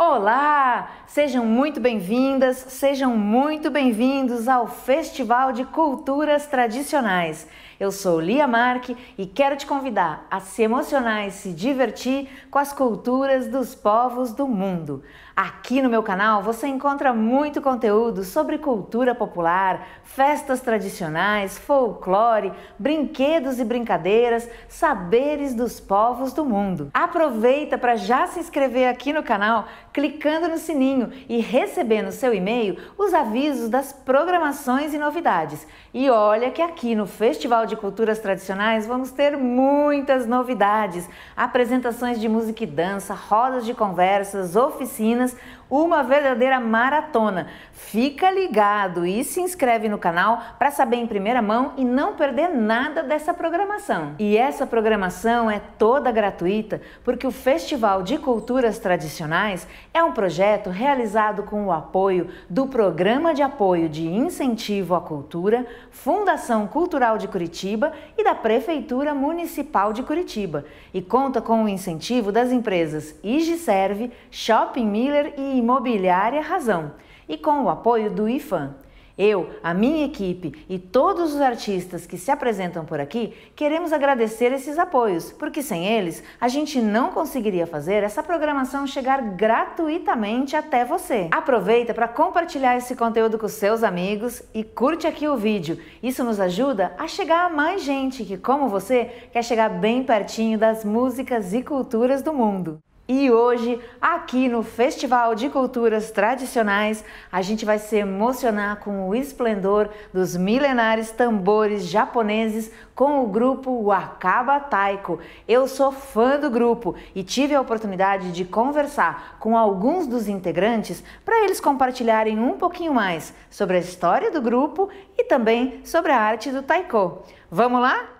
Olá! Sejam muito bem-vindas, sejam muito bem-vindos ao Festival de Culturas Tradicionais. Eu sou Lia Marque e quero te convidar a se emocionar e se divertir com as culturas dos povos do mundo. Aqui no meu canal você encontra muito conteúdo sobre cultura popular, festas tradicionais, folclore, brinquedos e brincadeiras, saberes dos povos do mundo. Aproveita para já se inscrever aqui no canal, clicando no sininho e receber no seu e-mail os avisos das programações e novidades. E olha que aqui no Festival de Culturas Tradicionais vamos ter muitas novidades, apresentações de música e dança, rodas de conversas, oficinas, uma verdadeira maratona. Fica ligado e se inscreve no canal para saber em primeira mão e não perder nada dessa programação. E essa programação é toda gratuita porque o Festival de Culturas Tradicionais é um projeto realizado com o apoio do Programa de Apoio de Incentivo à Cultura, Fundação Cultural de Curitiba e da Prefeitura Municipal de Curitiba e conta com o incentivo das empresas Igiserve, Shopping Miller e Imobiliária Razão e com o apoio do IFAM. Eu, a minha equipe e todos os artistas que se apresentam por aqui queremos agradecer esses apoios, porque sem eles a gente não conseguiria fazer essa programação chegar gratuitamente até você. Aproveita para compartilhar esse conteúdo com seus amigos e curte aqui o vídeo. Isso nos ajuda a chegar a mais gente que, como você, quer chegar bem pertinho das músicas e culturas do mundo. E hoje, aqui no Festival de Culturas Tradicionais, a gente vai se emocionar com o esplendor dos milenares tambores japoneses com o grupo Wakaba Taiko. Eu sou fã do grupo e tive a oportunidade de conversar com alguns dos integrantes para eles compartilharem um pouquinho mais sobre a história do grupo e também sobre a arte do taiko. Vamos lá?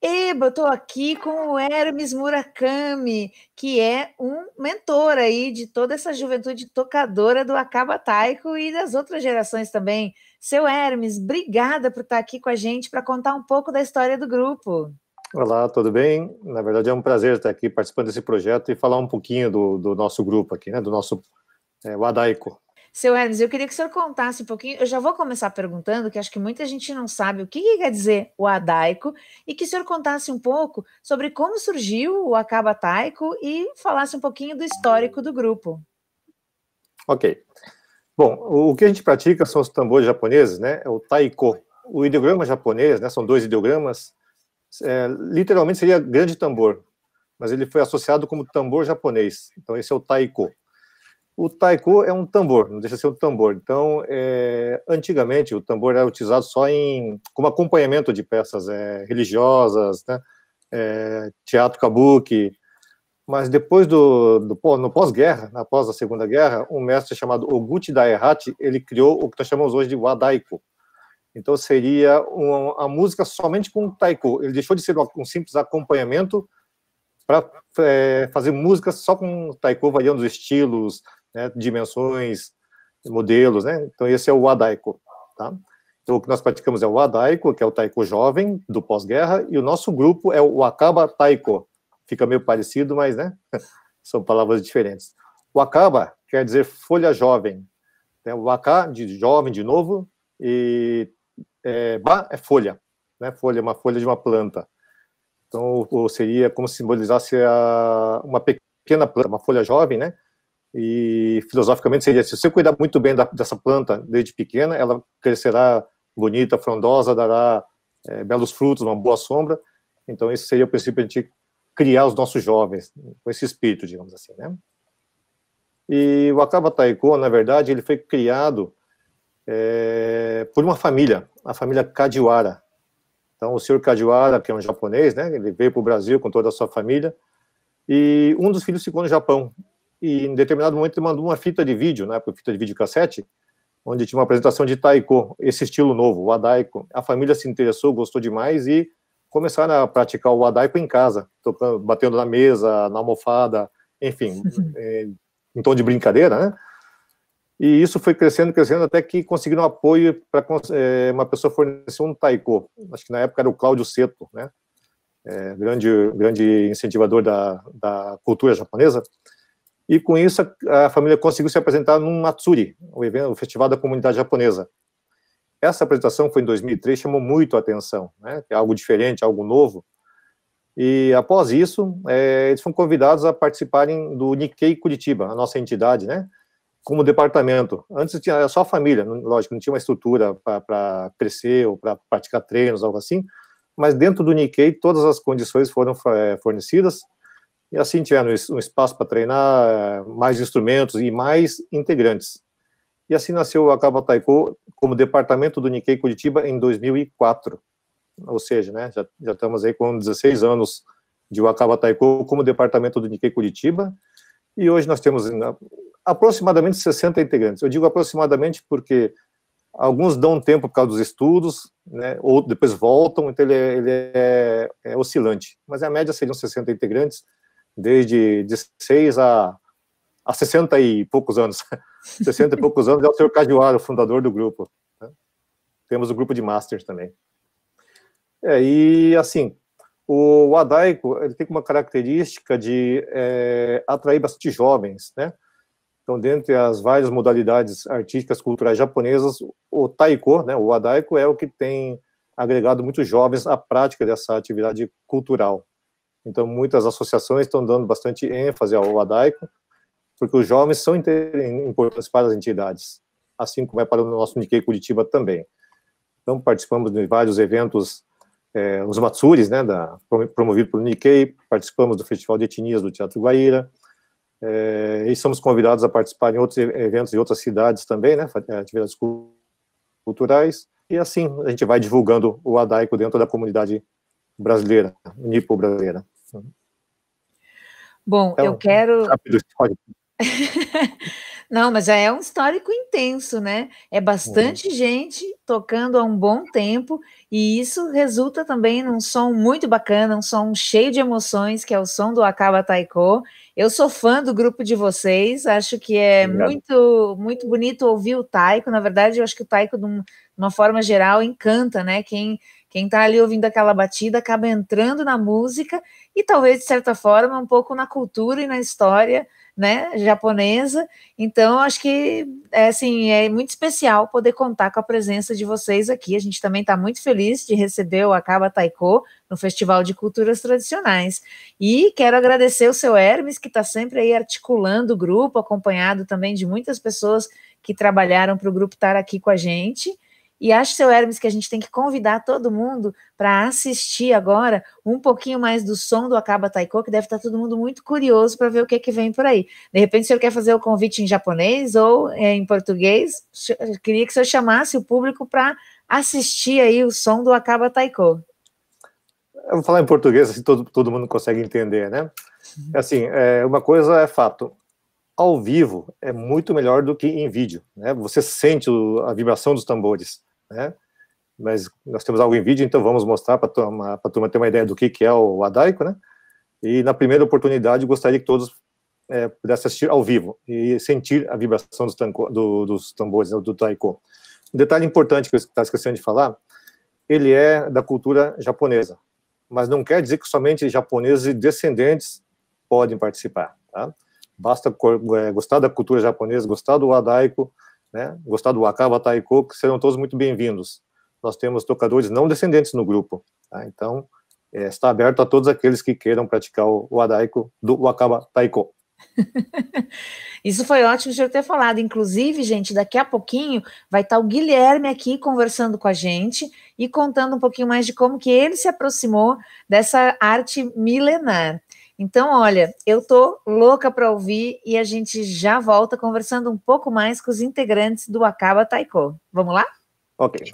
Eba, eu estou aqui com o Hermes Murakami, que é um mentor aí de toda essa juventude tocadora do Wakaba Taiko e das outras gerações também. Seu Hermes, obrigada por estar aqui com a gente para contar um pouco da história do grupo. Olá, tudo bem? Na verdade é um prazer estar aqui participando desse projeto e falar um pouquinho do nosso grupo aqui, né? Do nosso Wadaiko. Seu Hermes, eu queria que o senhor contasse um pouquinho, eu já vou começar perguntando, que acho que muita gente não sabe o que quer dizer o Wadaiko, e que o senhor contasse um pouco sobre como surgiu o Wakaba Taiko e falasse um pouquinho do histórico do grupo. Ok. Bom, o que a gente pratica são os tambores japoneses, né? É o taiko. O ideograma japonês, né? São dois ideogramas, literalmente seria grande tambor, mas ele foi associado como tambor japonês, então esse é o taiko. O taiko é um tambor, não deixa de ser um tambor. Então, antigamente, o tambor era utilizado só como acompanhamento de peças religiosas, né? Teatro kabuki. Mas depois no pós-guerra, após a Segunda Guerra, um mestre chamado Oguchi Daehachi, ele criou o que nós chamamos hoje de wadaiko. Então, seria a música somente com taiko. Ele deixou de ser um simples acompanhamento para fazer música só com taiko, variando os estilos, né, dimensões, modelos, né? Então esse é o wadaiko, tá? Então o que nós praticamos é o wadaiko, que é o taiko jovem do pós-guerra, e o nosso grupo é o Wakaba Taiko. Fica meio parecido, mas, né, são palavras diferentes. Wakaba quer dizer folha jovem, né? Waka de jovem, de novo, e ba é folha, né? Folha, uma folha de uma planta. Então seria como se simbolizasse uma pequena planta, uma folha jovem, né? E filosoficamente seria, se você cuidar muito bem dessa planta desde pequena, ela crescerá bonita, frondosa, dará belos frutos, uma boa sombra. Então esse seria o princípio de a gente criar os nossos jovens com esse espírito, digamos assim, né? E o Wakaba Taiko, na verdade, ele foi criado por uma família, a família Kajiwara. Então o senhor Kajiwara, que é um japonês, né? Ele veio para o Brasil com toda a sua família e um dos filhos ficou no Japão. E em determinado momento ele mandou uma fita de vídeo, né, fita de videocassete, onde tinha uma apresentação de taiko, esse estilo novo, o wadaiko. A família se interessou, gostou demais e começaram a praticar o wadaiko em casa, tocando, batendo na mesa, na almofada, enfim, em tom de brincadeira, né? E isso foi crescendo, crescendo, até que conseguiram apoio para uma pessoa fornecer um taiko. Acho que na época era o Cláudio Seto, né? Grande incentivador da cultura japonesa. E com isso a família conseguiu se apresentar num Matsuri, o evento, o festival da comunidade japonesa. Essa apresentação foi em 2003, chamou muito a atenção, né? É algo diferente, algo novo. E após isso, eles foram convidados a participarem do Nikkei Curitiba, a nossa entidade, né? Como departamento. Antes tinha só a família, lógico, não tinha uma estrutura para crescer ou para praticar treinos, algo assim, mas dentro do Nikkei todas as condições foram fornecidas, e assim tiveram um espaço para treinar, mais instrumentos e mais integrantes. E assim nasceu o Akaba Taiko como departamento do Nikkei Curitiba em 2004. Ou seja, né, já estamos aí com 16 anos de Akaba Taiko como departamento do Nikkei Curitiba, e hoje nós temos aproximadamente 60 integrantes. Eu digo aproximadamente porque alguns dão um tempo por causa dos estudos, né, ou depois voltam, então ele é oscilante. Mas a média seriam 60 integrantes, desde de 6 a 60 e poucos anos. 60 e poucos anos é o Sr. Kajiwara, o fundador do grupo. Né? Temos o grupo de Masters também. E assim, o Wadaiko, ele tem uma característica de atrair bastante jovens, né? Então, dentre as várias modalidades artísticas culturais japonesas, o Taiko, né, o Wadaiko, é o que tem agregado muitos jovens à prática dessa atividade cultural. Então, muitas associações estão dando bastante ênfase ao Wadaiko, porque os jovens são importantes para as entidades, assim como é para o nosso Nikkei Curitiba também. Então, participamos de vários eventos, os Matsuris, né, promovido pelo Nikkei, participamos do Festival de Etnias do Teatro Guaíra, e somos convidados a participar em outros eventos em outras cidades também, né, atividades culturais, e assim a gente vai divulgando o Wadaiko dentro da comunidade brasileira, nipo-brasileira. Bom, então, eu quero... Rápido, pode. Não, mas já é um histórico intenso, né? É bastante gente tocando há um bom tempo, e isso resulta também num som muito bacana, um som cheio de emoções, que é o som do Akaba Taiko. Eu sou fã do grupo de vocês, acho que é muito, muito bonito ouvir o taiko. Na verdade, eu acho que o taiko, de uma forma geral, encanta, né? Quem está ali ouvindo aquela batida acaba entrando na música e talvez, de certa forma, um pouco na cultura e na história, né, japonesa. Então, acho que assim, é muito especial poder contar com a presença de vocês aqui. A gente também está muito feliz de receber o Akaba Taiko no Festival de Culturas Tradicionais. E quero agradecer o seu Hermes, que está sempre aí articulando o grupo, acompanhado também de muitas pessoas que trabalharam para o grupo estar aqui com a gente. E acho, seu Hermes, que a gente tem que convidar todo mundo para assistir agora um pouquinho mais do som do Akaba Taiko, que deve estar todo mundo muito curioso para ver o que vem por aí. De repente, o senhor quer fazer o convite em japonês ou em português? Eu queria que o senhor chamasse o público para assistir aí o som do Akaba Taiko. Eu vou falar em português, assim todo mundo consegue entender, né? Assim, uma coisa é fato. Ao vivo é muito melhor do que em vídeo, né? Você sente a vibração dos tambores, né? Mas nós temos algo em vídeo, então vamos mostrar para a turma ter uma ideia do que é o Wadaiko, né? E na primeira oportunidade gostaria que todos pudessem assistir ao vivo e sentir a vibração dos tambores, né, do taiko. Um detalhe importante que eu estava esquecendo de falar, ele é da cultura japonesa, mas não quer dizer que somente japoneses e descendentes podem participar, tá? Basta gostar da cultura japonesa, gostar do Wadaiko, né, gostar do Akaba Taiko, que serão todos muito bem-vindos. Nós temos tocadores não descendentes no grupo, tá? Então está aberto a todos aqueles que queiram praticar o Wadaiko do Akaba Taiko. Isso foi ótimo o senhor ter falado. Inclusive, gente, daqui a pouquinho vai estar o Guilherme aqui conversando com a gente e contando um pouquinho mais de como que ele se aproximou dessa arte milenar. Então, olha, eu tô louca para ouvir e a gente já volta conversando um pouco mais com os integrantes do Akaba Taiko. Vamos lá? Ok.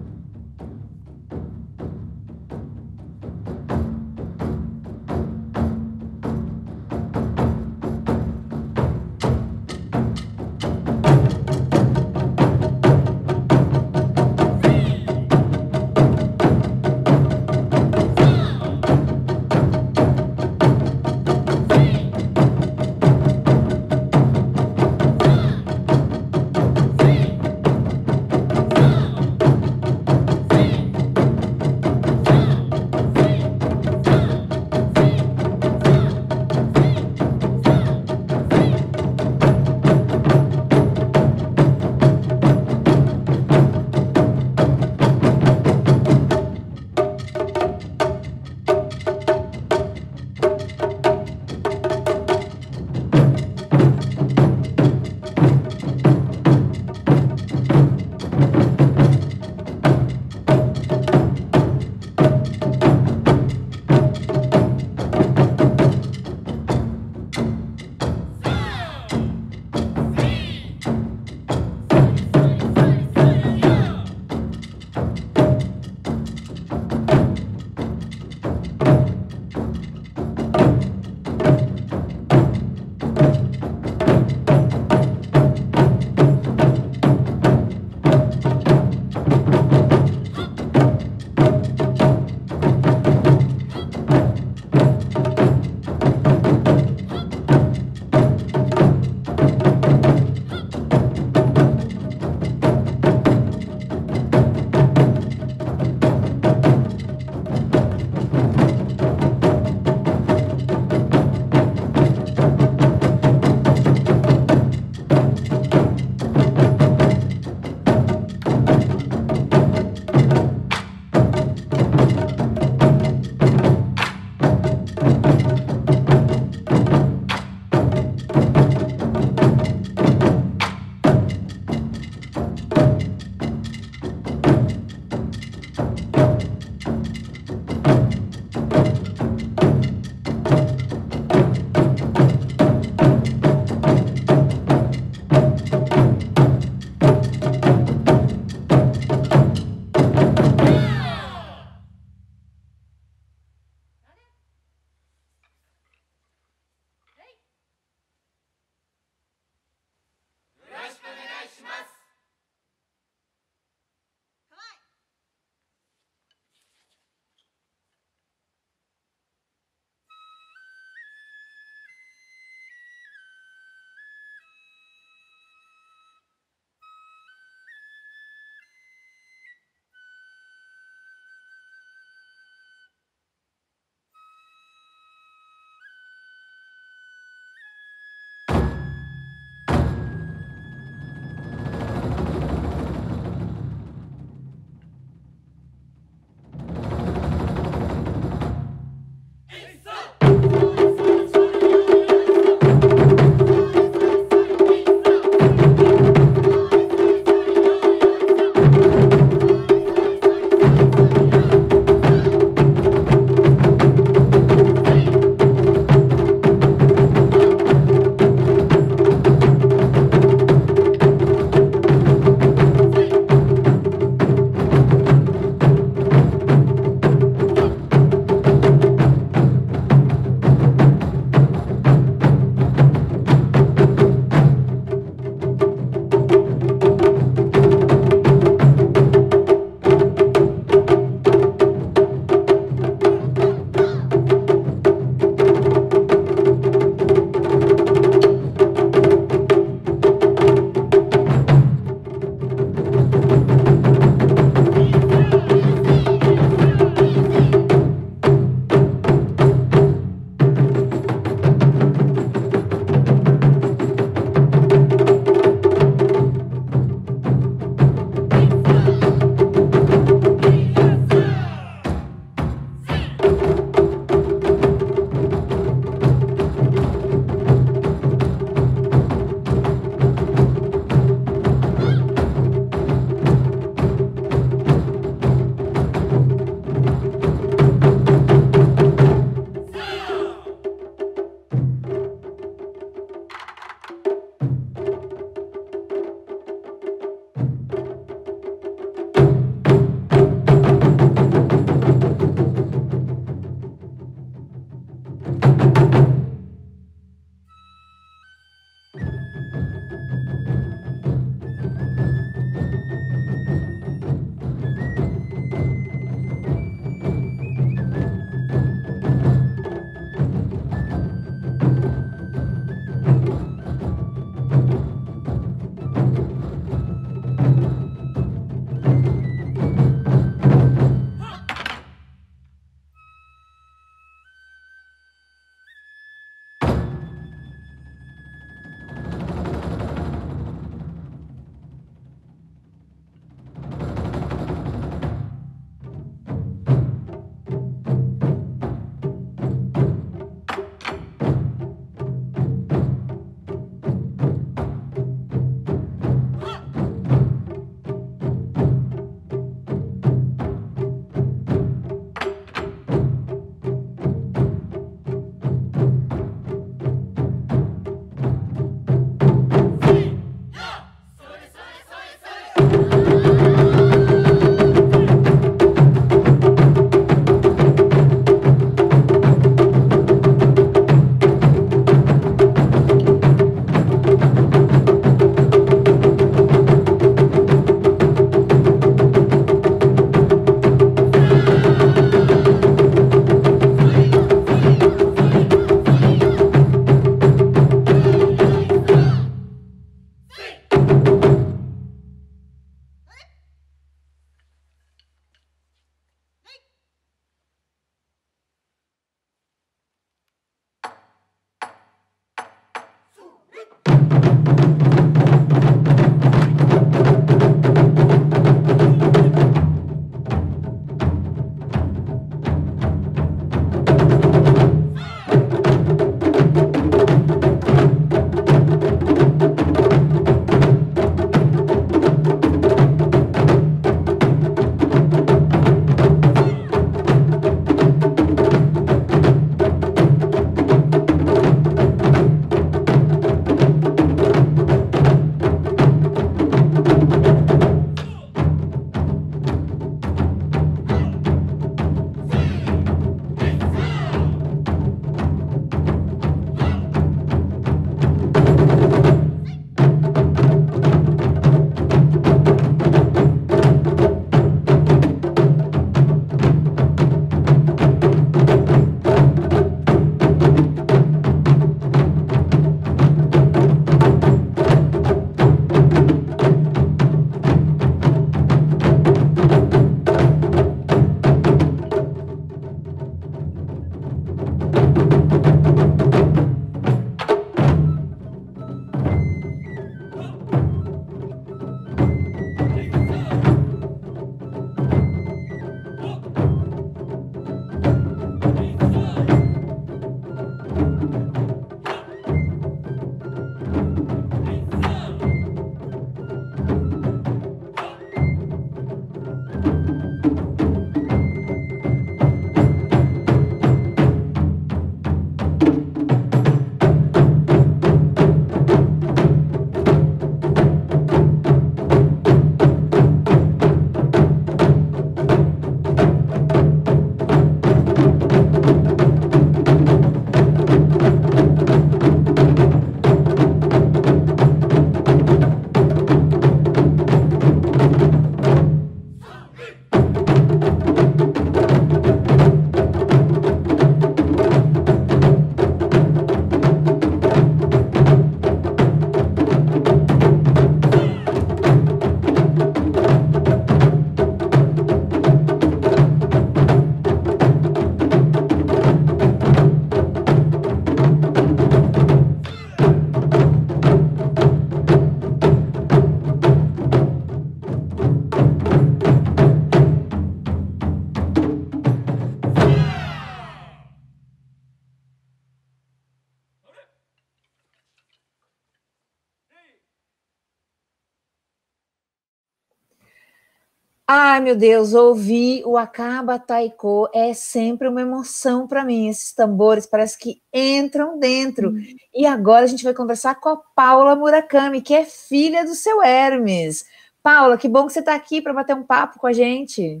Ai, meu Deus, ouvir o Acaba Taiko é sempre uma emoção para mim. Esses tambores parece que entram dentro. E agora a gente vai conversar com a Paula Murakami, que é filha do seu Hermes. Paula, que bom que você está aqui para bater um papo com a gente.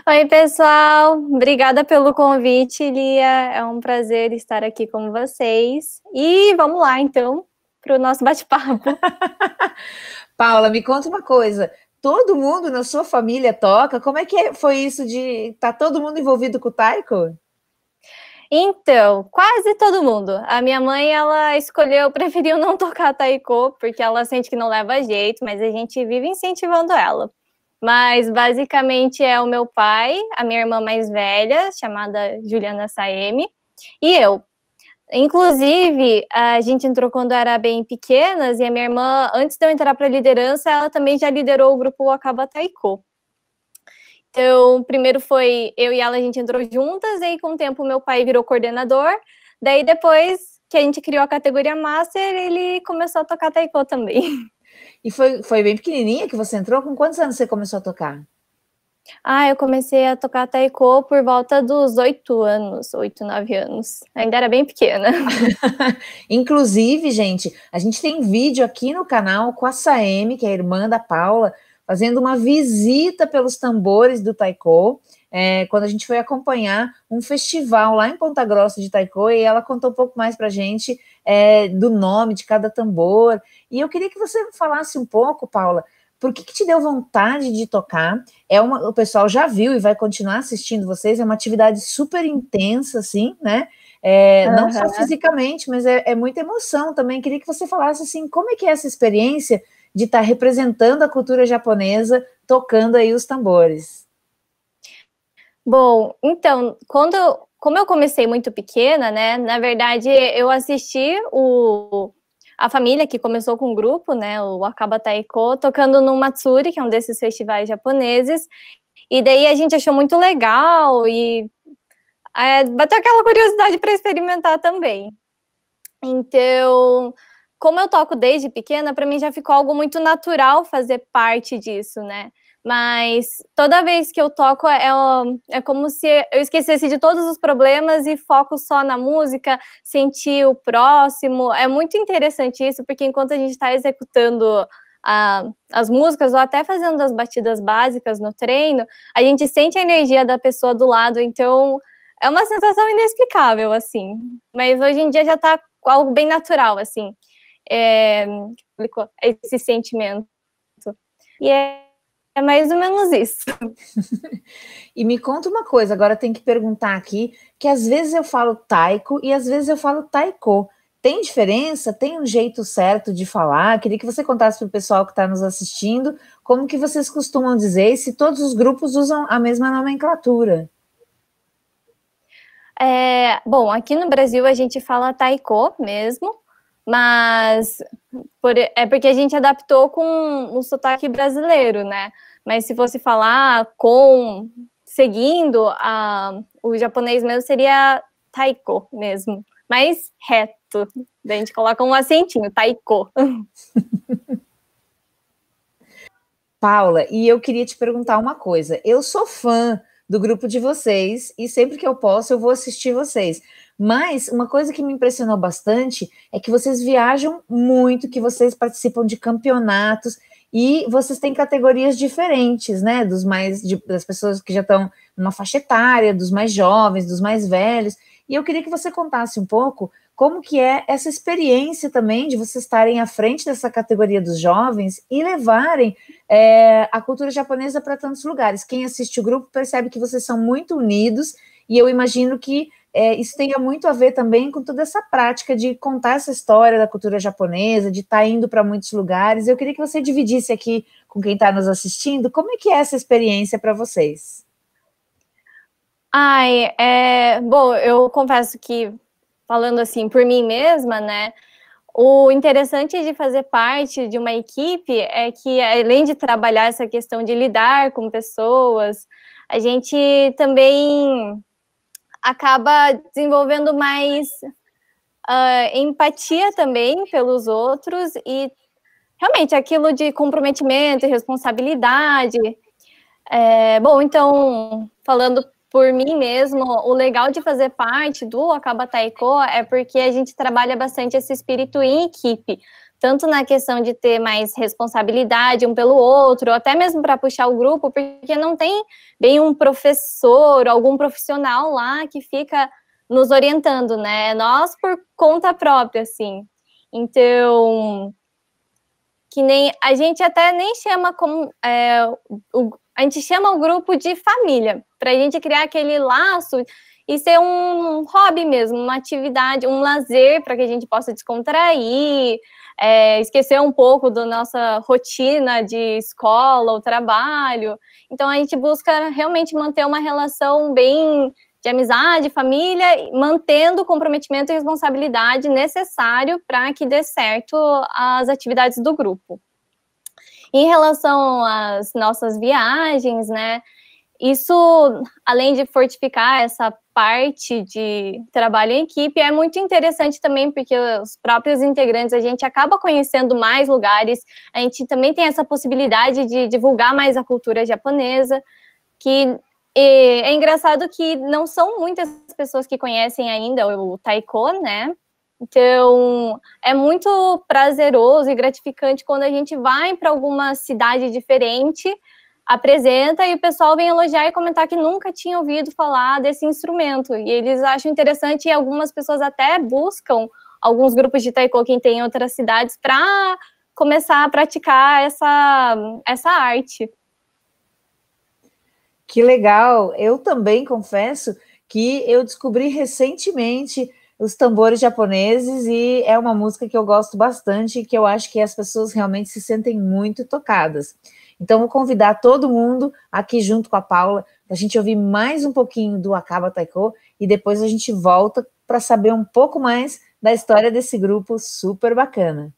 Oi, pessoal. Obrigada pelo convite, Lia. É um prazer estar aqui com vocês. E vamos lá, então, para o nosso bate-papo. Paula, me conta uma coisa. Todo mundo na sua família toca? Como é que foi isso de estar todo mundo envolvido com o taiko? Então, quase todo mundo. A minha mãe, ela preferiu não tocar taiko, porque ela sente que não leva jeito, mas a gente vive incentivando ela. Mas, basicamente, é o meu pai, a minha irmã mais velha, chamada Juliana Saemi, e eu. Inclusive, a gente entrou quando era bem pequenas, e a minha irmã, antes de eu entrar para a liderança, ela também já liderou o grupo Acaba Taiko. Então, primeiro foi eu e ela, a gente entrou juntas, e aí com o tempo meu pai virou coordenador, daí depois que a gente criou a categoria Master, ele começou a tocar Taiko também. E foi bem pequenininha que você entrou? Com quantos anos você começou a tocar? Eu comecei a tocar taiko por volta dos 8 anos, 8, 9 anos. Ainda era bem pequena. Inclusive, gente, a gente tem vídeo aqui no canal com a Saemi, que é a irmã da Paula, fazendo uma visita pelos tambores do taiko, quando a gente foi acompanhar um festival lá em Ponta Grossa de taiko, e ela contou um pouco mais pra gente do nome de cada tambor. E eu queria que você falasse um pouco, Paula, por que te deu vontade de tocar? O pessoal já viu e vai continuar assistindo vocês, é uma atividade super intensa, assim, né? Não só fisicamente, mas é muita emoção também. Queria que você falasse, assim, como é que é essa experiência de estar representando a cultura japonesa, tocando aí os tambores? Bom, então, como eu comecei muito pequena, né, na verdade, eu assisti a família que começou com um grupo, né, o Acaba Taiko, tocando no Matsuri, que é um desses festivais japoneses, e daí a gente achou muito legal e bateu aquela curiosidade para experimentar também. Então, como eu toco desde pequena, para mim já ficou algo muito natural fazer parte disso, né? Mas toda vez que eu toco é como se eu esquecesse de todos os problemas e foco só na música, sentir o próximo. É muito interessante isso, porque enquanto a gente está executando as músicas ou até fazendo as batidas básicas no treino, a gente sente a energia da pessoa do lado, então é uma sensação inexplicável, assim. Mas hoje em dia já está algo bem natural, assim, esse sentimento. E é mais ou menos isso. E me conta uma coisa, agora tem que perguntar aqui, que às vezes eu falo taiko e às vezes eu falo taiko. Tem diferença? Tem um jeito certo de falar? Queria que você contasse para o pessoal que está nos assistindo como que vocês costumam dizer e se todos os grupos usam a mesma nomenclatura. Bom, aqui no Brasil a gente fala taiko mesmo, mas é porque a gente adaptou com o sotaque brasileiro, né? Mas se fosse falar seguindo o japonês mesmo, seria taiko mesmo, mais reto. Daí a gente coloca um acentinho, taiko. Paula, e eu queria te perguntar uma coisa. Eu sou fã do grupo de vocês e sempre que eu posso eu vou assistir vocês. Mas uma coisa que me impressionou bastante é que vocês viajam muito, que vocês participam de campeonatos e vocês têm categorias diferentes, né? Das pessoas que já estão numa faixa etária, dos mais jovens, dos mais velhos. E eu queria que você contasse um pouco como que é essa experiência também de vocês estarem à frente dessa categoria dos jovens e levarem a cultura japonesa para tantos lugares. Quem assiste o grupo percebe que vocês são muito unidos e eu imagino que isso tenha muito a ver também com toda essa prática de contar essa história da cultura japonesa, de estar indo para muitos lugares. Eu queria que você dividisse aqui com quem está nos assistindo, como é que é essa experiência para vocês? Bom, eu confesso que, falando assim por mim mesma, né, o interessante de fazer parte de uma equipe é que, além de trabalhar essa questão de lidar com pessoas, a gente também acaba desenvolvendo mais empatia também pelos outros e realmente aquilo de comprometimento e responsabilidade. Bom, então, falando por mim mesmo, o legal de fazer parte do Akaba Taiko é porque a gente trabalha bastante esse espírito em equipe, tanto na questão de ter mais responsabilidade um pelo outro, ou até mesmo para puxar o grupo, porque não tem bem um professor, algum profissional lá que fica nos orientando, né? Nós por conta própria, assim. Então, que nem a gente até nem chama como a gente chama o grupo de família, para a gente criar aquele laço e ser um hobby mesmo, uma atividade, um lazer para que a gente possa descontrair, esquecer um pouco da nossa rotina de escola ou trabalho. Então, a gente busca realmente manter uma relação bem de amizade, família, mantendo o comprometimento e responsabilidade necessário para que dê certo as atividades do grupo. Em relação às nossas viagens, né, isso, além de fortificar essa parte de trabalho em equipe, é muito interessante também, porque os próprios integrantes, a gente acaba conhecendo mais lugares, a gente também tem essa possibilidade de divulgar mais a cultura japonesa, que é engraçado que não são muitas pessoas que conhecem ainda o Taiko, né? Então, é muito prazeroso e gratificante quando a gente vai para alguma cidade diferente, apresenta e o pessoal vem elogiar e comentar que nunca tinha ouvido falar desse instrumento. E eles acham interessante e algumas pessoas até buscam alguns grupos de taiko que tem em outras cidades para começar a praticar essa arte. Que legal! Eu também confesso que eu descobri recentemente os tambores japoneses e é uma música que eu gosto bastante e que eu acho que as pessoas realmente se sentem muito tocadas. Então, vou convidar todo mundo aqui junto com a Paula para a gente ouvir mais um pouquinho do Akaba Taiko e depois a gente volta para saber um pouco mais da história desse grupo super bacana.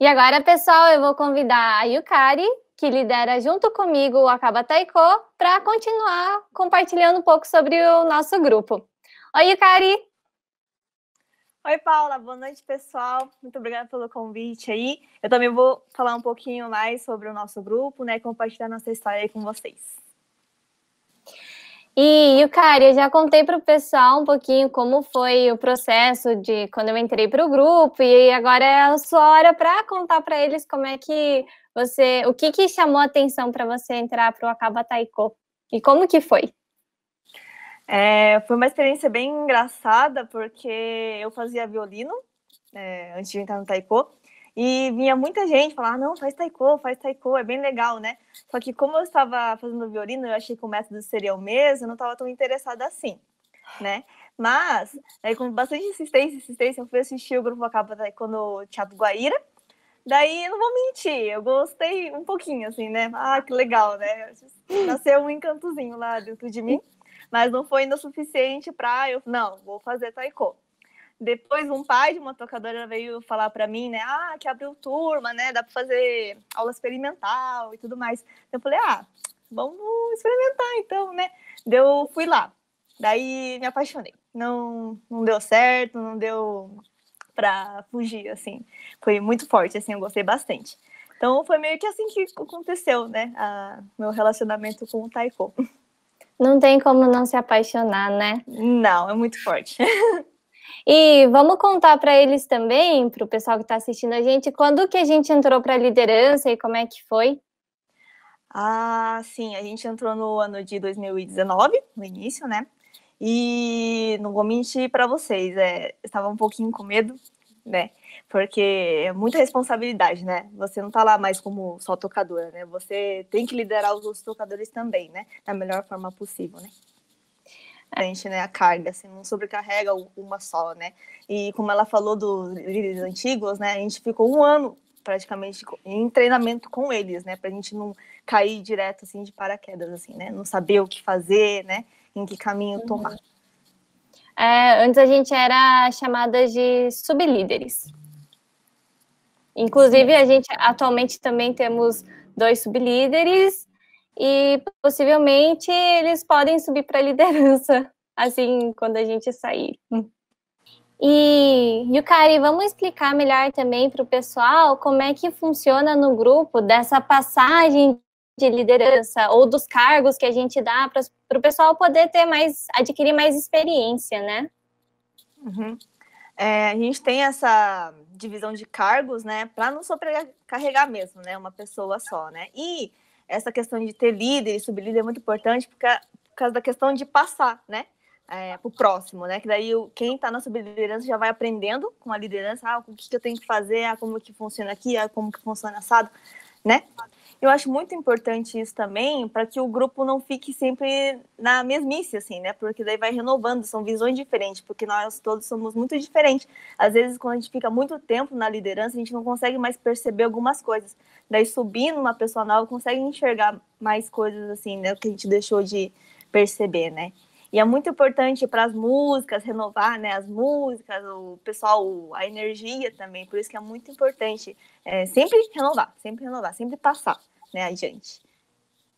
E agora, pessoal, eu vou convidar a Yukari, que lidera junto comigo o Akaba Taiko, para continuar compartilhando um pouco sobre o nosso grupo. Oi, Yukari! Oi, Paula, boa noite, pessoal. Muito obrigada pelo convite aí. Eu também vou falar um pouquinho mais sobre o nosso grupo, né, compartilhar nossa história aí com vocês. E, Yukari, eu já contei para o pessoal um pouquinho como foi o processo de quando eu entrei para o grupo, e agora é a sua hora para contar para eles como é que o que chamou a atenção para você entrar para o Akaba Taiko, e como que foi? Foi uma experiência bem engraçada, porque eu fazia violino antes de entrar no taiko, e vinha muita gente falar, não, faz taiko, é bem legal, né? Só que como eu estava fazendo violino, eu achei que o método seria o mesmo, eu não estava tão interessada assim, né? Mas, aí, com bastante insistência, eu fui assistir o grupo Akaba Taiko no Teatro Guaíra. Daí, não vou mentir, eu gostei um pouquinho, assim, né? Ah, que legal, né? Nasceu um encantozinho lá dentro de mim. Mas não foi ainda o suficiente para eu, não, vou fazer taiko. Depois um pai de uma tocadora veio falar para mim, né, que abriu turma, né, dá para fazer aula experimental e tudo mais. Eu falei, vamos experimentar então, né. Eu fui lá, daí me apaixonei. Não deu certo, não deu para fugir, assim. Foi muito forte, assim, eu gostei bastante. Então foi meio que assim que aconteceu, né, meu relacionamento com o taiko. Não tem como não se apaixonar, né? Não, é muito forte. E vamos contar para eles também, para o pessoal que está assistindo a gente, quando que a gente entrou para a liderança e como é que foi? Sim, a gente entrou no ano de 2019, no início, né? E não vou mentir para vocês, estava um pouquinho com medo, né? Porque é muita responsabilidade, né? Você não tá lá mais como só tocadora, né? Você tem que liderar os outros tocadores também, né? Da melhor forma possível, né? A gente, né, a carga, assim, não sobrecarrega uma só, né? E como ela falou dos líderes antigos, né? A gente ficou um ano praticamente em treinamento com eles, né? Pra gente não cair direto, assim, de paraquedas, assim, né? Não saber o que fazer, né? Em que caminho tomar. Antes a gente era chamada de sublíderes. Inclusive, a gente atualmente também temos 2 sublíderes e possivelmente eles podem subir para a liderança, assim, quando a gente sair. E, Yukari, vamos explicar melhor também para o pessoal como é que funciona no grupo dessa passagem de liderança ou dos cargos que a gente dá para o pessoal poder adquirir mais experiência, né? Uhum. A gente tem essa divisão de cargos, né, para não sobrecarregar mesmo, né, uma pessoa só, né, e essa questão de ter líder e sublíder é muito importante por causa da questão de passar, né, para o próximo, né, que daí quem está na subliderança já vai aprendendo com a liderança, o que eu tenho que fazer, como que funciona aqui, como que funciona assado, né. Eu acho muito importante isso também, para que o grupo não fique sempre na mesmice, assim, né? Porque daí vai renovando, são visões diferentes, porque nós todos somos muito diferentes. Às vezes, quando a gente fica muito tempo na liderança, a gente não consegue mais perceber algumas coisas. Daí, subindo uma pessoa nova, consegue enxergar mais coisas, assim, né? Que a gente deixou de perceber, né? E é muito importante para as músicas, renovar, né, as músicas, o pessoal, a energia também. Por isso que é muito importante sempre renovar, sempre passar, né, adiante.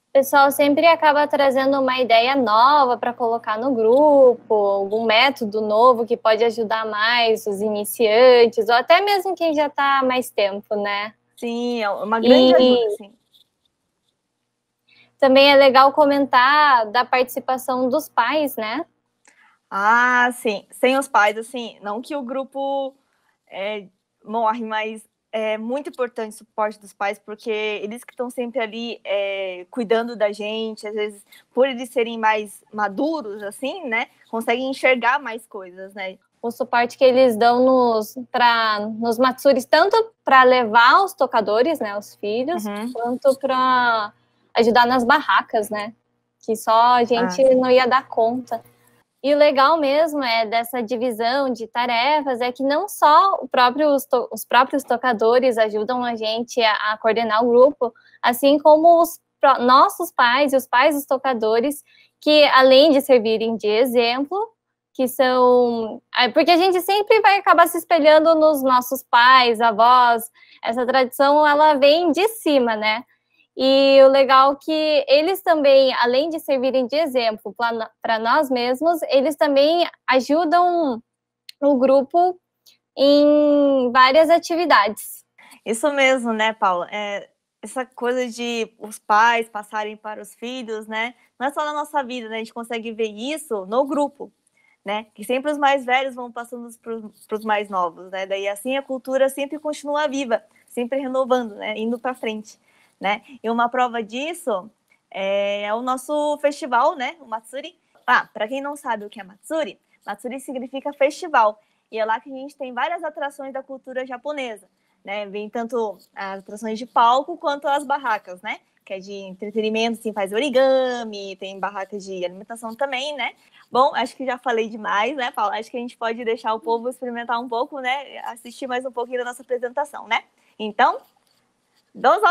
O pessoal sempre acaba trazendo uma ideia nova para colocar no grupo, algum método novo que pode ajudar mais os iniciantes, ou até mesmo quem já está há mais tempo, né? Sim, é uma grande ajuda, sim. Também é legal comentar da participação dos pais, né? Sim. Sem os pais, assim, não que o grupo morre, mas é muito importante o suporte dos pais, porque eles que estão sempre ali cuidando da gente, às vezes, por eles serem mais maduros, assim, né, conseguem enxergar mais coisas, né? O suporte que eles dão nos matsuris, tanto para levar os tocadores, né, os filhos, quanto para ajudar nas barracas, né? Que só a gente não ia dar conta. E o legal mesmo dessa divisão de tarefas é que não só os próprios tocadores ajudam a gente a coordenar o grupo, assim como os nossos pais e os pais dos tocadores, que além de servirem de exemplo, que são... Porque a gente sempre vai acabar se espelhando nos nossos pais, avós. Essa tradição, ela vem de cima, né? E o legal é que eles também, além de servirem de exemplo para nós mesmos, eles também ajudam o grupo em várias atividades. Isso mesmo, né, Paula? Essa coisa de os pais passarem para os filhos, né? Não é só na nossa vida, né? A gente consegue ver isso no grupo, né? Que sempre os mais velhos vão passando para os mais novos, né? Daí assim a cultura sempre continua viva, sempre renovando, né? Indo para frente, né? E uma prova disso é o nosso festival, né? O Matsuri. Para quem não sabe o que é Matsuri, Matsuri significa festival. E é lá que a gente tem várias atrações da cultura japonesa, né? Vem tanto as atrações de palco quanto as barracas, né? Que é de entretenimento, assim, faz origami, tem barraca de alimentação também, né? Bom, acho que já falei demais, né, Paula? Acho que a gente pode deixar o povo experimentar um pouco, né? Assistir mais um pouquinho da nossa apresentação, né? Então, dozo!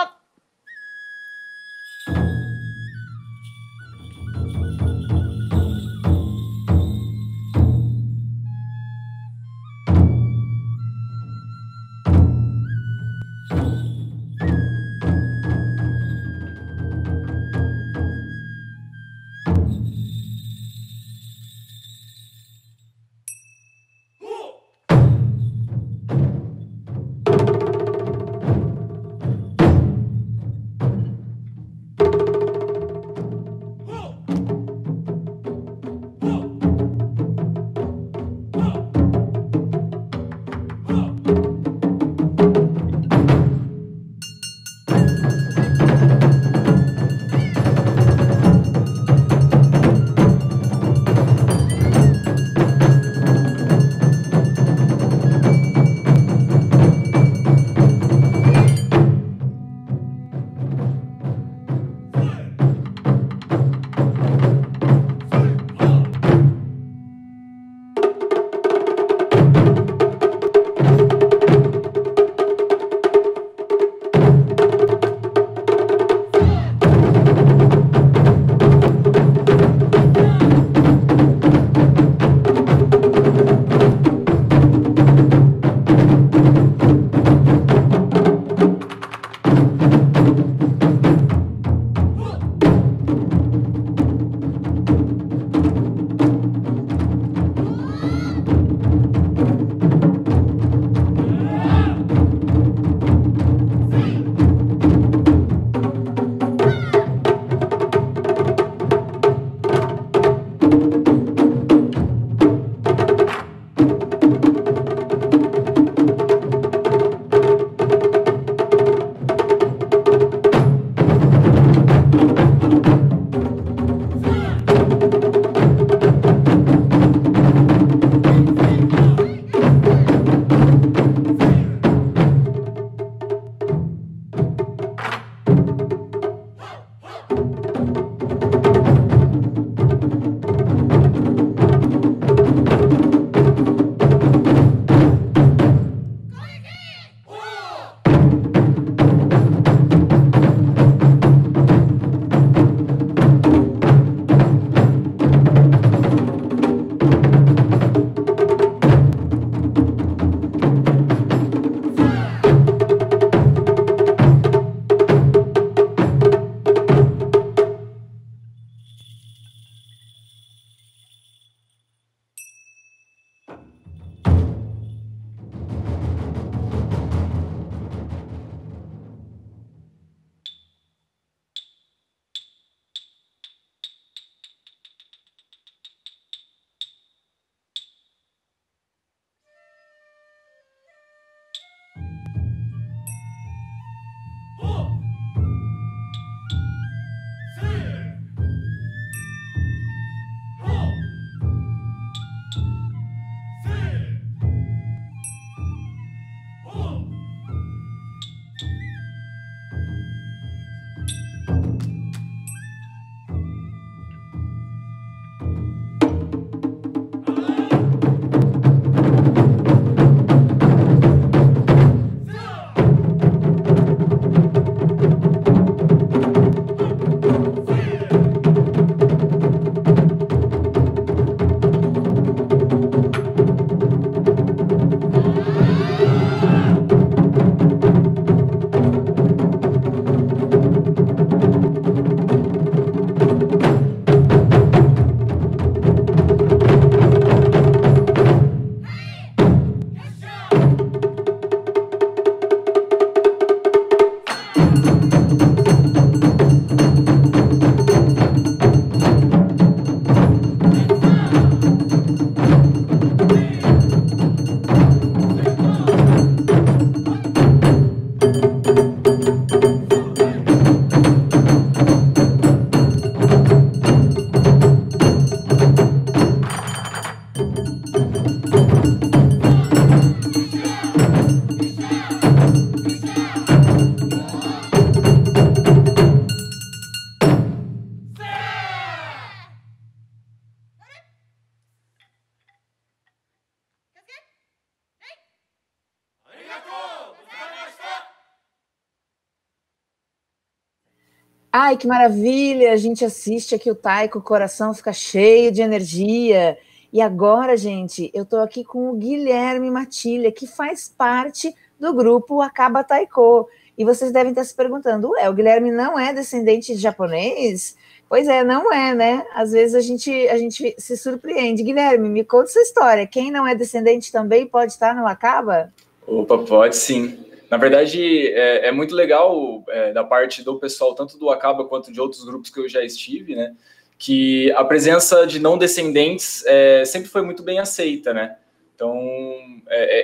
Ai, que maravilha! A gente assiste aqui o taiko, o coração fica cheio de energia. E agora, gente, eu estou aqui com o Guilherme Matilha, que faz parte do grupo Akaba Taiko. E vocês devem estar se perguntando, ué, o Guilherme não é descendente de japonês? Pois é, não é, né? Às vezes a gente se surpreende. Guilherme, me conta essa história. Quem não é descendente também pode estar no Akaba? Opa, pode sim. Na verdade, é muito legal da parte do pessoal, tanto do Akaba quanto de outros grupos que eu já estive, né? Que a presença de não descendentes sempre foi muito bem aceita, né? Então,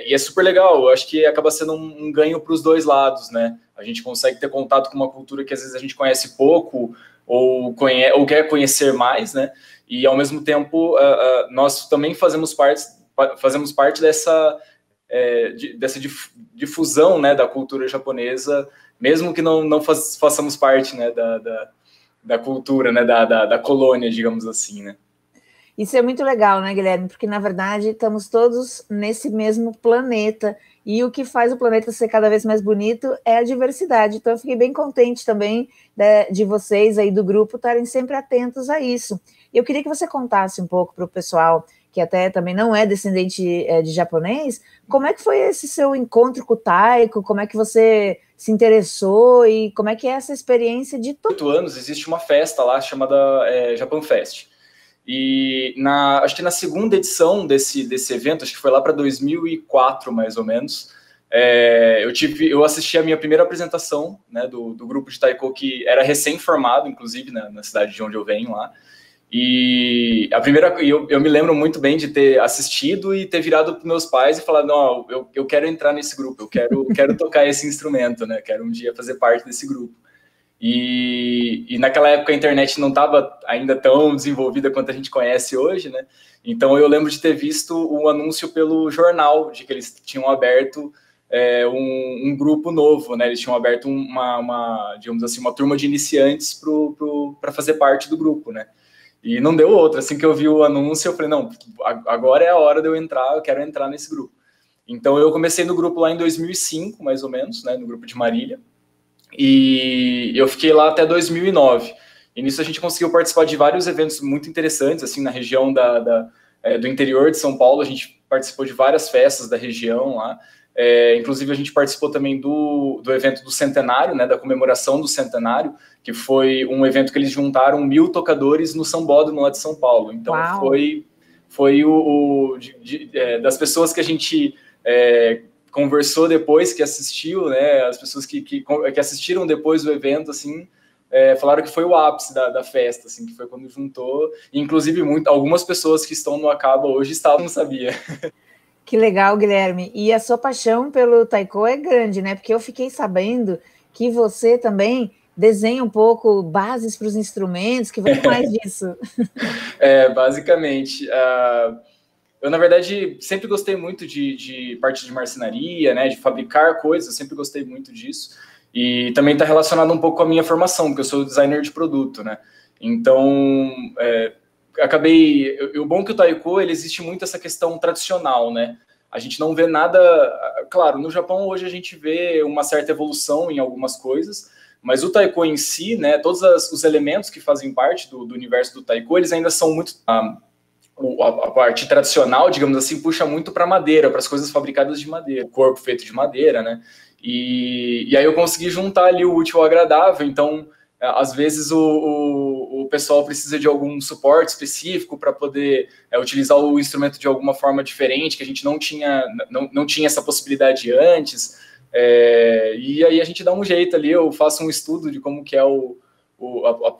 e é super legal. Eu acho que acaba sendo um ganho para os dois lados, né? A gente consegue ter contato com uma cultura que às vezes a gente conhece pouco ou quer conhecer mais, né? E ao mesmo tempo nós também fazemos parte dessa difusão, né, da cultura japonesa, mesmo que não façamos parte, né, da cultura, né, da colônia, digamos assim, né? Isso é muito legal, né, Guilherme? Porque, na verdade, estamos todos nesse mesmo planeta. E o que faz o planeta ser cada vez mais bonito é a diversidade. Então, eu fiquei bem contente também de vocês aí do grupo estarem sempre atentos a isso. Eu queria que você contasse um pouco para o pessoal, que até também não é descendente de japonês, como é que foi esse seu encontro com o taiko, como é que você se interessou e como é que é essa experiência de... 8 anos, existe uma festa lá chamada Japan Fest. E acho que na segunda edição desse evento, acho que foi lá para 2004, mais ou menos, eu assisti a minha primeira apresentação, né, do grupo de taiko, que era recém-formado, inclusive, na cidade de onde eu venho lá. E eu me lembro muito bem de ter assistido e ter virado para meus pais e falado, não, eu quero entrar nesse grupo, eu quero tocar esse instrumento, né, quero um dia fazer parte desse grupo. E naquela época a internet não estava ainda tão desenvolvida quanto a gente conhece hoje, né? Então eu lembro de ter visto um anúncio pelo jornal de que eles tinham aberto um grupo novo, né? Eles tinham aberto digamos assim, uma turma de iniciantes para fazer parte do grupo, né? E não deu outra. Assim que eu vi o anúncio, eu falei, não, agora é a hora de eu entrar, eu quero entrar nesse grupo. Então eu comecei no grupo lá em 2005, mais ou menos, né? No grupo de Marília. E eu fiquei lá até 2009. E nisso a gente conseguiu participar de vários eventos muito interessantes, assim, na região do interior de São Paulo. A gente participou de várias festas da região lá. Inclusive, a gente participou também do evento do centenário, né, da comemoração do centenário, que foi um evento que eles juntaram 1000 tocadores no sambódromo lá de São Paulo. Então, Uau. foi das pessoas que a gente... conversou depois, que assistiu, né, as pessoas que assistiram depois do evento, assim, falaram que foi o ápice da festa, assim, que foi quando juntou, e, inclusive algumas pessoas que estão no Akaba hoje não sabia. Que legal, Guilherme. E a sua paixão pelo taiko é grande, né, porque eu fiquei sabendo que você também desenha um pouco bases para os instrumentos, que vai mais disso. Basicamente, eu, na verdade, sempre gostei muito de parte de marcenaria, né, de fabricar coisas, eu sempre gostei muito disso. E também está relacionado um pouco com a minha formação, porque eu sou designer de produto, né. Então, o bom é que o taiko, ele existe muito essa questão tradicional, né. A gente não vê nada... Claro, no Japão hoje a gente vê uma certa evolução em algumas coisas, mas o taiko em si, né, todos os elementos que fazem parte do universo do taiko, eles ainda são muito... A parte tradicional, digamos assim, puxa muito para madeira, para as coisas fabricadas de madeira, o corpo feito de madeira, né? E aí eu consegui juntar ali o útil ao agradável. Então, às vezes o pessoal precisa de algum suporte específico para poder utilizar o instrumento de alguma forma diferente, que a gente não tinha essa possibilidade antes. E aí a gente dá um jeito ali, eu faço um estudo de como que é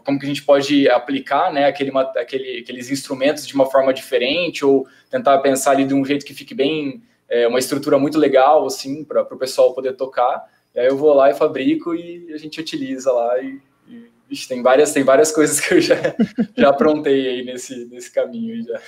como que a gente pode aplicar, né, aqueles instrumentos de uma forma diferente, ou tentar pensar ali de um jeito que fique bem, uma estrutura muito legal, assim, para o pessoal poder tocar. E aí eu vou lá e fabrico e a gente utiliza lá. Vixe, tem várias coisas que eu já aprontei aí nesse caminho. Já.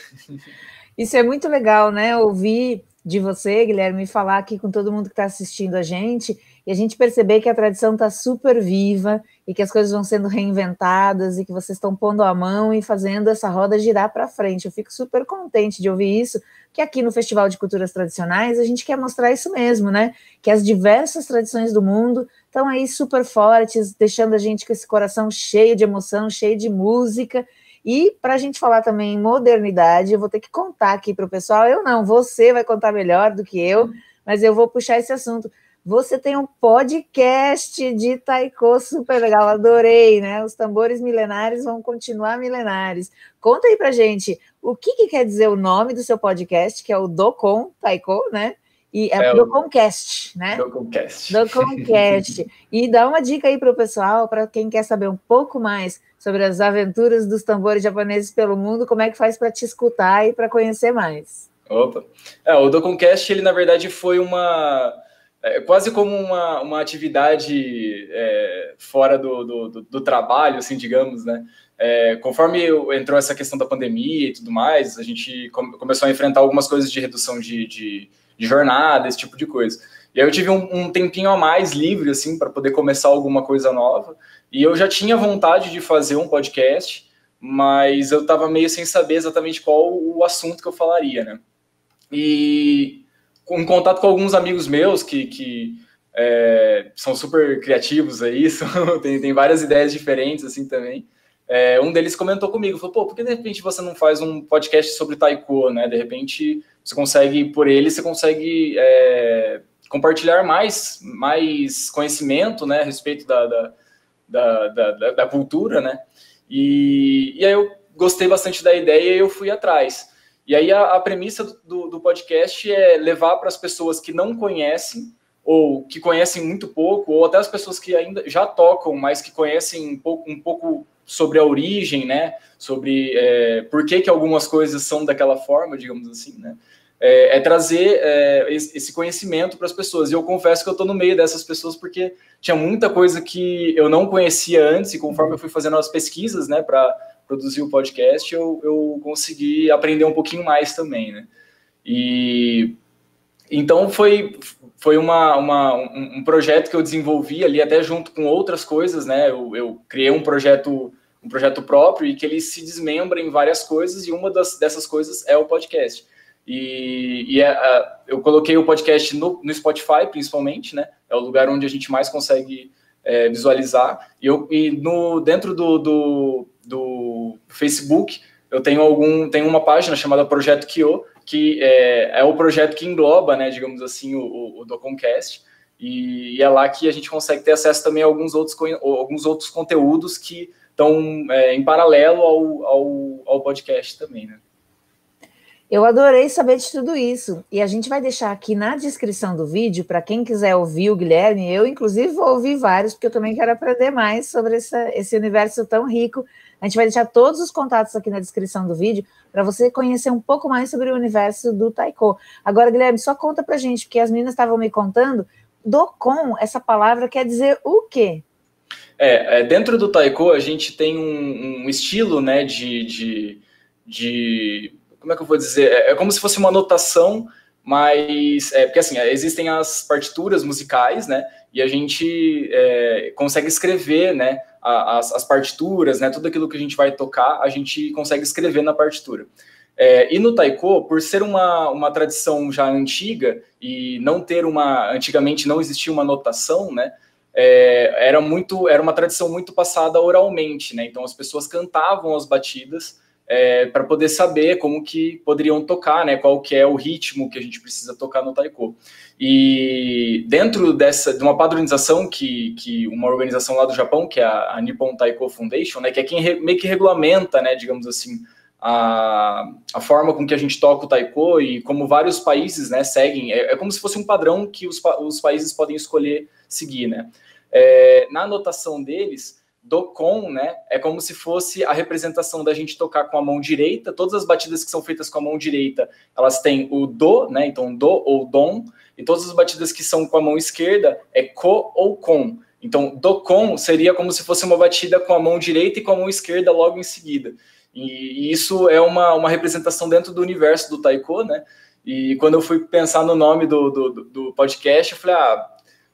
Isso é muito legal, né? Ouvir de você, Guilherme, falar aqui com todo mundo que está assistindo a gente, e a gente perceber que a tradição está super viva e que as coisas vão sendo reinventadas e que vocês estão pondo a mão e fazendo essa roda girar para frente. Eu fico super contente de ouvir isso, que aqui no Festival de Culturas Tradicionais a gente quer mostrar isso mesmo, né? Que as diversas tradições do mundo estão aí super fortes, deixando a gente com esse coração cheio de emoção, cheio de música. E para a gente falar também em modernidade, eu vou ter que contar aqui para o pessoal, eu não, você vai contar melhor do que eu, mas eu vou puxar esse assunto. Você tem um podcast de taiko super legal, adorei, né? Os tambores milenares vão continuar milenares. Conta aí pra gente, o que quer dizer o nome do seu podcast, que é o Dokon Taiko, né? E é Dokoncast, né? Dokoncast. Dokoncast. E dá uma dica aí para o pessoal, para quem quer saber um pouco mais sobre as aventuras dos tambores japoneses pelo mundo, como é que faz para te escutar e para conhecer mais? Opa! O Dokoncast, ele na verdade foi quase como uma atividade fora do trabalho, assim, digamos, né? Conforme entrou essa questão da pandemia e tudo mais, a gente começou a enfrentar algumas coisas de redução de jornada, esse tipo de coisa. E aí eu tive um tempinho a mais livre, assim, para poder começar alguma coisa nova. E eu já tinha vontade de fazer um podcast, mas eu estava meio sem saber exatamente qual o assunto que eu falaria, né? E em contato com alguns amigos meus que são super criativos aí, tem várias ideias diferentes, assim, também. Um deles comentou comigo, falou, pô, por que de repente você não faz um podcast sobre taiko, né? De repente você consegue compartilhar mais conhecimento, né, a respeito da cultura, né? E aí eu gostei bastante da ideia e eu fui atrás. E aí a premissa do podcast é levar para as pessoas que não conhecem, ou que conhecem muito pouco, ou até as pessoas que ainda já tocam, mas que conhecem um pouco sobre a origem, né? Sobre por que algumas coisas são daquela forma, digamos assim, né? Trazer esse conhecimento para as pessoas. E eu confesso que eu estou no meio dessas pessoas porque tinha muita coisa que eu não conhecia antes, e conforme eu fui fazendo as pesquisas, né, para produzir o podcast, eu consegui aprender um pouquinho mais também, né? E então foi um projeto que eu desenvolvi ali até junto com outras coisas, né? Eu criei um projeto próprio e que ele se desmembra em várias coisas, e uma dessas coisas é o podcast. Eu coloquei o podcast no Spotify, principalmente, né? É o lugar onde a gente mais consegue visualizar. Dentro do Facebook, eu tenho uma página chamada Projeto Kyo, que é o projeto que engloba, né, digamos assim, o Dokoncast, e é lá que a gente consegue ter acesso também a alguns outros conteúdos que estão em paralelo ao podcast também, né? Eu adorei saber de tudo isso, e a gente vai deixar aqui na descrição do vídeo, para quem quiser ouvir o Guilherme, eu inclusive vou ouvir vários, porque eu também quero aprender mais sobre esse universo tão rico. A gente vai deixar todos os contatos aqui na descrição do vídeo, para você conhecer um pouco mais sobre o universo do taiko. Agora, Guilherme, só conta pra gente, porque as meninas estavam me contando, Dokon, essa palavra quer dizer o quê? Dentro do taiko, a gente tem um estilo, né, como é que eu vou dizer? É como se fosse uma notação, mas... porque, assim, existem as partituras musicais, né? E a gente consegue escrever, né? As partituras, né? Tudo aquilo que a gente vai tocar, a gente consegue escrever na partitura. E no taiko, por ser uma tradição já antiga e antigamente não existia uma notação, né? Era uma tradição muito passada oralmente, né? Então as pessoas cantavam as batidas para poder saber como que poderiam tocar, né? Qual que é o ritmo que a gente precisa tocar no taiko. E dentro de uma padronização que uma organização lá do Japão, que é a Nippon Taiko Foundation, né? Que é quem meio que regulamenta, né? Digamos assim, a forma com que a gente toca o taiko, e como vários países, né, seguem, como se fosse um padrão que os países podem escolher seguir, né? Na anotação deles, Dokon, né, é como se fosse a representação da gente tocar com a mão direita. Todas as batidas que são feitas com a mão direita, elas têm o do, né, então do ou dom, e todas as batidas que são com a mão esquerda é ko ou kon. Então, Dokon seria como se fosse uma batida com a mão direita e com a mão esquerda logo em seguida. E isso é uma representação dentro do universo do taiko, né? E quando eu fui pensar no nome do podcast, eu falei,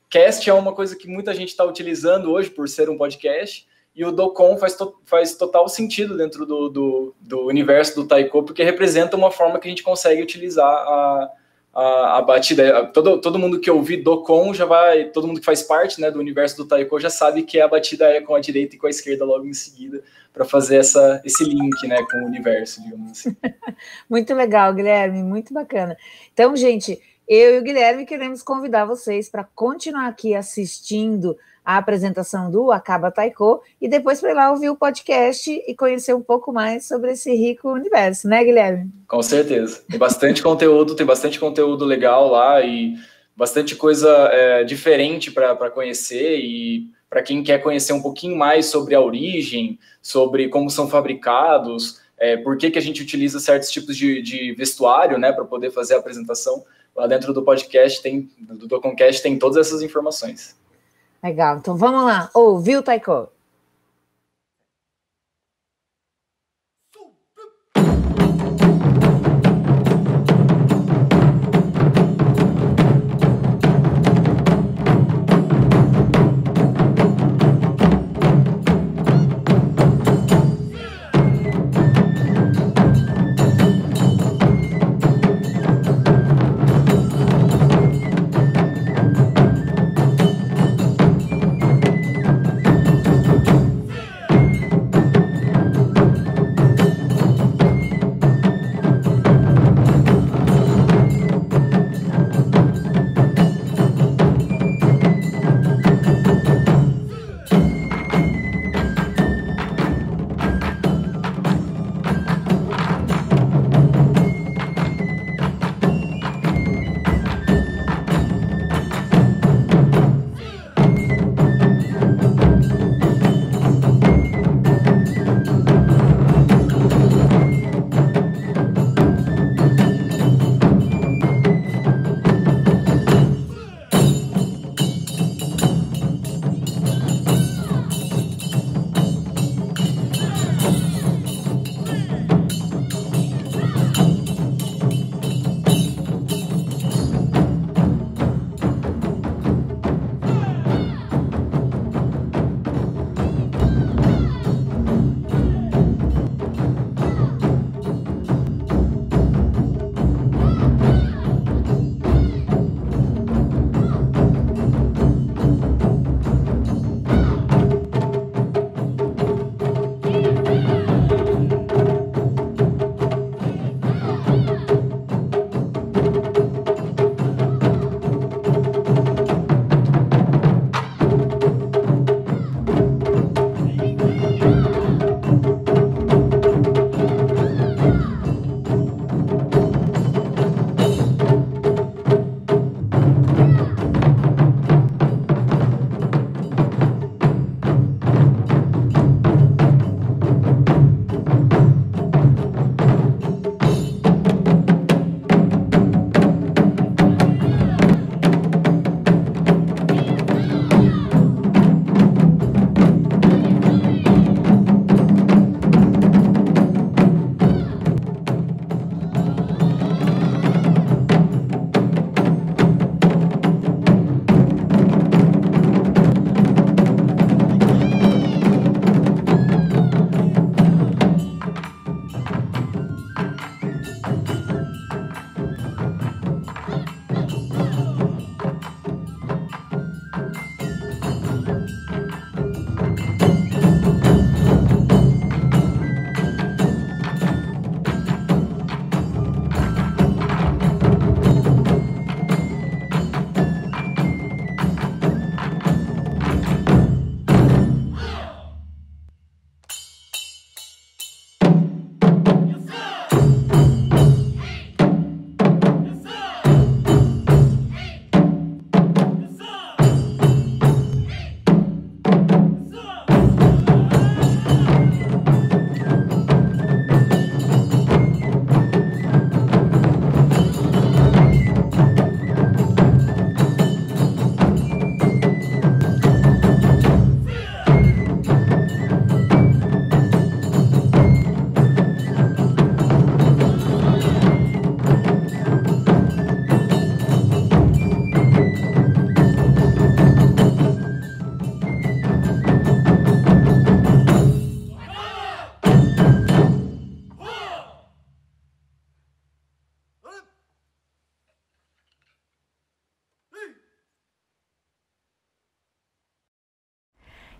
cast é uma coisa que muita gente está utilizando hoje por ser um podcast, e o Dokon faz total sentido dentro do universo do taiko, porque representa uma forma que a gente consegue utilizar a batida, todo mundo que ouvir do com já vai, todo mundo que faz parte, né, do universo do taiko já sabe que a batida é com a direita e com a esquerda logo em seguida, para fazer esse link, né, com o universo, digamos assim. Muito legal, Guilherme, muito bacana. Então, gente, eu e o Guilherme queremos convidar vocês para continuar aqui assistindo a apresentação do Akaba Taiko e depois para ir lá ouvir o podcast e conhecer um pouco mais sobre esse rico universo, né, Guilherme? Com certeza. Tem bastante conteúdo legal lá e bastante coisa diferente para conhecer e para quem quer conhecer um pouquinho mais sobre a origem, sobre como são fabricados, por que a gente utiliza certos tipos de vestuário, né, para poder fazer a apresentação. Lá dentro do podcast, do Doconcast, tem todas essas informações. Legal, então vamos lá, ouvir o taiko.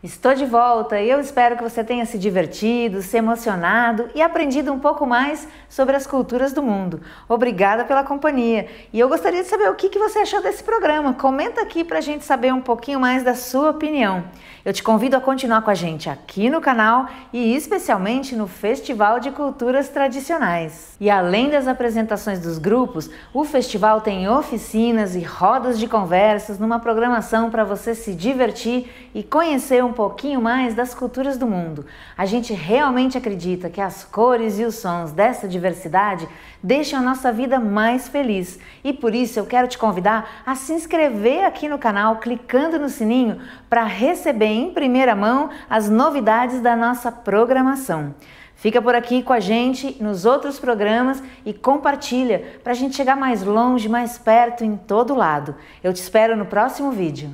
Estou de volta e eu espero que você tenha se divertido, se emocionado e aprendido um pouco mais sobre as culturas do mundo. Obrigada pela companhia e eu gostaria de saber o que você achou desse programa. Comenta aqui para a gente saber um pouquinho mais da sua opinião. Eu te convido a continuar com a gente aqui no canal e especialmente no Festival de Culturas Tradicionais. E além das apresentações dos grupos, o festival tem oficinas e rodas de conversas numa programação para você se divertir e conhecer um pouquinho mais das culturas do mundo. A gente realmente acredita que as cores e os sons dessa diversidade deixam a nossa vida mais feliz. E por isso eu quero te convidar a se inscrever aqui no canal, clicando no sininho para receber em primeira mão as novidades da nossa programação. Fica por aqui com a gente nos outros programas e compartilha para a gente chegar mais longe, mais perto, em todo lado. Eu te espero no próximo vídeo.